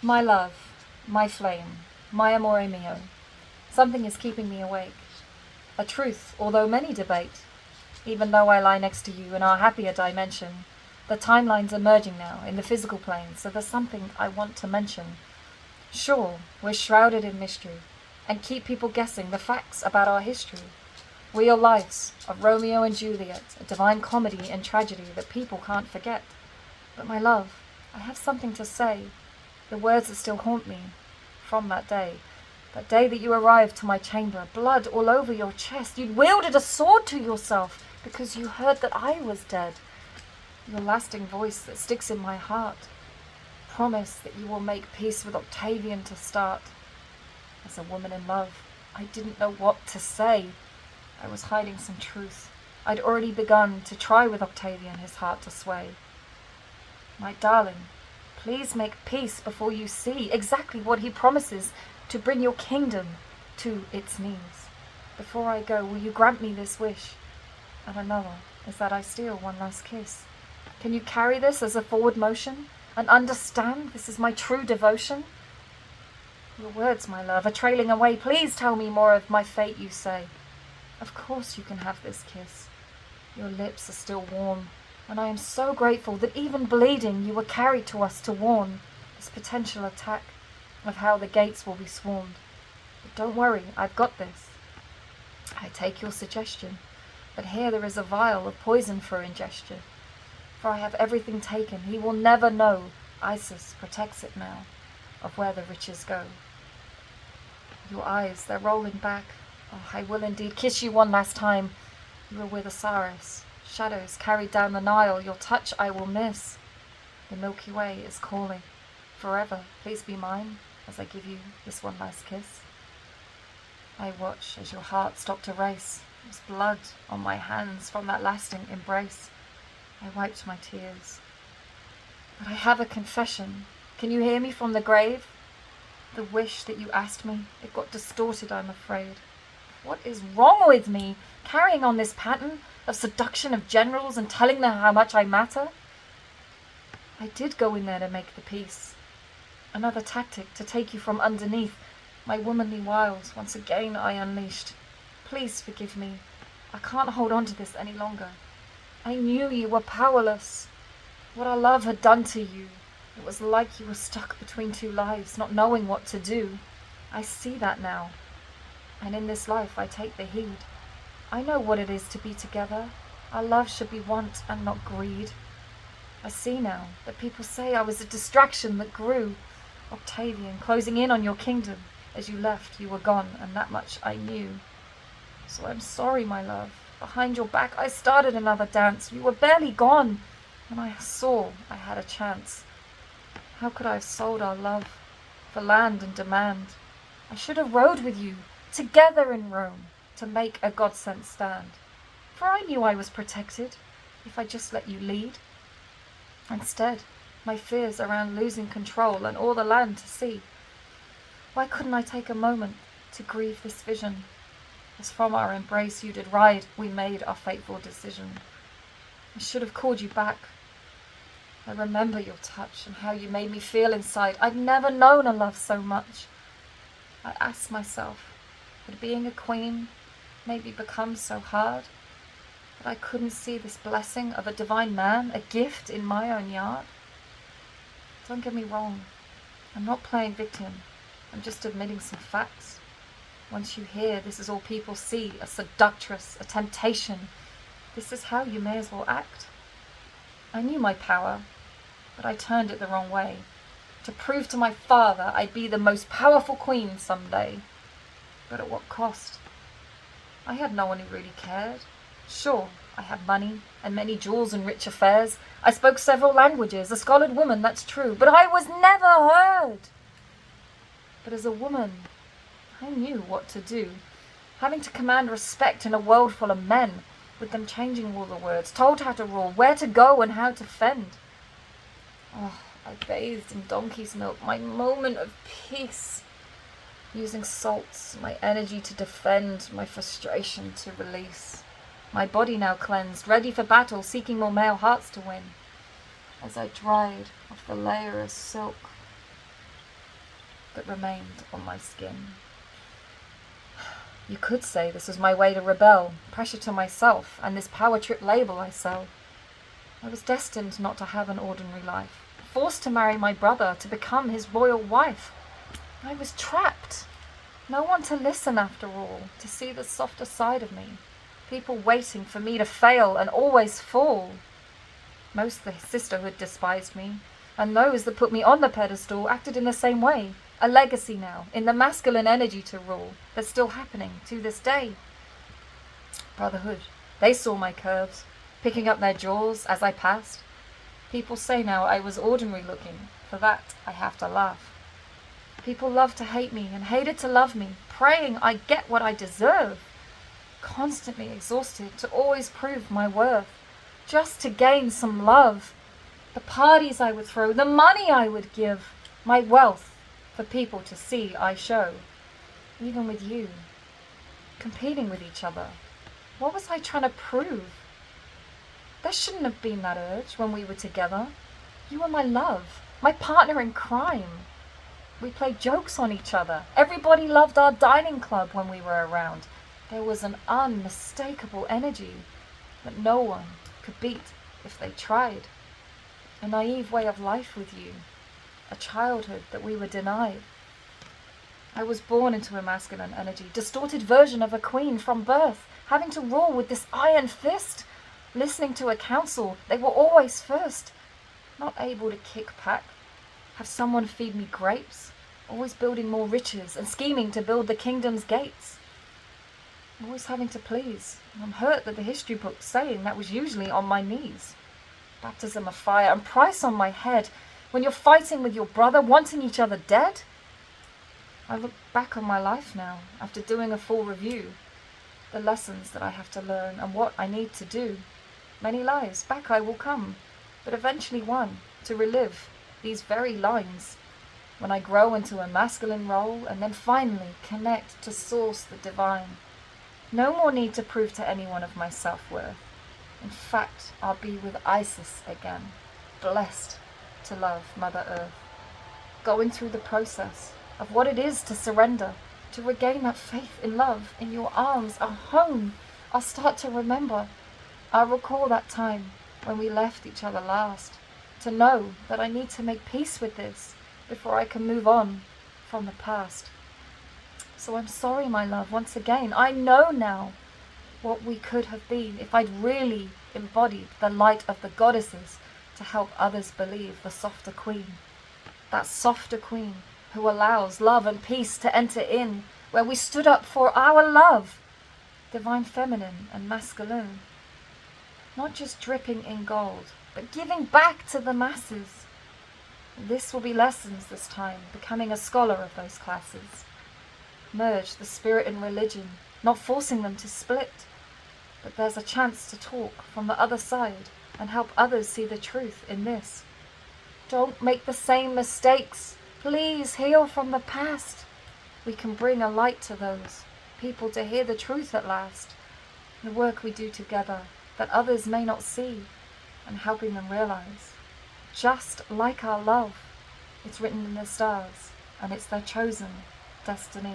My love, my flame, my amore mio, something is keeping me awake. A truth, although many debate. Even though I lie next to you in our happier dimension, the timeline's emerging now in the physical plane, so there's something I want to mention. Sure, we're shrouded in mystery, and keep people guessing the facts about our history. Real lives of Romeo and Juliet, a divine comedy and tragedy that people can't forget. But my love, I have something to say, the words that still haunt me from that day that you arrived to my chamber, blood all over your chest. You'd wielded a sword to yourself because you heard that I was dead. Your lasting voice that sticks in my heart. Promise that you will make peace with Octavian to start. As a woman in love, I didn't know what to say. I was hiding some truth. I'd already begun to try with Octavian his heart to sway. My darling, please make peace before you see exactly what he promises to bring your kingdom to its knees. Before I go, will you grant me this wish? And another is that I steal one last kiss. Can you carry this as a forward motion and understand this is my true devotion? Your words, my love, are trailing away. Please tell me more of my fate, you say. Of course you can have this kiss. Your lips are still warm, and I am so grateful that even bleeding you were carried to us to warn this potential attack of how the gates will be swarmed. But don't worry, I've got this. I take your suggestion, but here there is a vial of poison for ingestion. For I have everything taken, he will never know. Isis protects it now, of where the riches go. Your eyes, they're rolling back. Oh, I will indeed kiss you one last time. You are with Osiris. Shadows carried down the Nile, your touch I will miss. The Milky Way is calling. Forever, please be mine, as I give you this one last kiss. I watch as your heart stopped to race. There's blood on my hands from that lasting embrace. I wiped my tears. But I have a confession. Can you hear me from the grave? The wish that you asked me, it got distorted, I'm afraid. What is wrong with me? Carrying on this pattern of seduction of generals and telling them how much I matter? I did go in there to make the peace. Another tactic to take you from underneath. My womanly wiles once again I unleashed. Please forgive me. I can't hold on to this any longer. I knew you were powerless. What our love had done to you. It was like you were stuck between two lives, not knowing what to do. I see that now. And in this life I take the heed. I know what it is to be together. Our love should be want and not greed. I see now that people say I was a distraction that grew. Octavian, closing in on your kingdom. As you left, you were gone, and that much I knew. So I'm sorry, my love. Behind your back I started another dance. You were barely gone, and I saw I had a chance. How could I have sold our love for land and demand? I should have rode with you, together in Rome, to make a God-sent stand. For I knew I was protected, if I just let you lead. Instead, my fears around losing control and all the land to see. Why couldn't I take a moment to grieve this vision? As from our embrace you did ride, we made our fateful decision. I should have called you back. I remember your touch and how you made me feel inside. I've never known a love so much. I ask myself, had being a queen maybe become so hard that I couldn't see this blessing of a divine man, a gift in my own yard? Don't get me wrong, I'm not playing victim, I'm just admitting some facts. Once you hear this is all people see, a seductress, a temptation, this is how you may as well act. I knew my power, but I turned it the wrong way, to prove to my father I'd be the most powerful queen someday. But at what cost? I had no one who really cared. Sure, I had money and many jewels and rich affairs. I spoke several languages, a scholar'd woman, that's true, but I was never heard. But as a woman, I knew what to do, having to command respect in a world full of men, with them changing all the words, told how to rule, where to go and how to fend. Oh, I bathed in donkey's milk, my moment of peace, using salts, my energy to defend, my frustration to release. My body now cleansed, ready for battle, seeking more male hearts to win. As I dried off the layer of silk, that remained on my skin. You could say this was my way to rebel, pressure to myself, and this power trip label I sell. I was destined not to have an ordinary life, forced to marry my brother, to become his royal wife. I was trapped. No one to listen after all, to see the softer side of me. People waiting for me to fail and always fall. Most of the sisterhood despised me, and those that put me on the pedestal acted in the same way. A legacy now, in the masculine energy to rule, that's still happening to this day. Brotherhood, they saw my curves, picking up their jaws as I passed. People say now I was ordinary looking. For that, I have to laugh. People love to hate me and hated to love me, praying I get what I deserve. Constantly exhausted to always prove my worth, just to gain some love. The parties I would throw, the money I would give, my wealth for people to see I show. Even with you, competing with each other, what was I trying to prove? There shouldn't have been that urge when we were together. You were my love, my partner in crime. We played jokes on each other. Everybody loved our dining club when we were around. There was an unmistakable energy that no one could beat if they tried. A naive way of life with you. A childhood that we were denied. I was born into a masculine energy, distorted version of a queen from birth, having to rule with this iron fist, listening to a council, they were always first, not able to kick back, have someone feed me grapes, always building more riches and scheming to build the kingdom's gates. Always having to please. I'm hurt that the history book's saying that was usually on my knees. Baptism of fire and price on my head, when you're fighting with your brother, wanting each other dead? I look back on my life now, after doing a full review. The lessons that I have to learn and what I need to do. Many lives back I will come, but eventually one to relive these very lines. When I grow into a masculine role and then finally connect to source the divine. No more need to prove to anyone of my self-worth. In fact, I'll be with Isis again, blessed to love Mother Earth, going through the process of what it is to surrender, to regain that faith in love in your arms, a home. I'll start to remember. I'll recall that time when we left each other last, to know that I need to make peace with this before I can move on from the past. So I'm sorry, my love, once again. I know now what we could have been if I'd really embodied the light of the goddesses to help others believe the softer queen. That softer queen who allows love and peace to enter in, where we stood up for our love, divine feminine and masculine. Not just dripping in gold, but giving back to the masses. This will be lessons this time, becoming a scholar of those classes. Merge the spirit and religion, not forcing them to split, but there's a chance to talk from the other side and help others see the truth in this. Don't make the same mistakes. Please heal from the past. We can bring a light to those people to hear the truth at last. The work we do together that others may not see, and helping them realize. Just like our love, it's written in the stars, and it's their chosen destiny.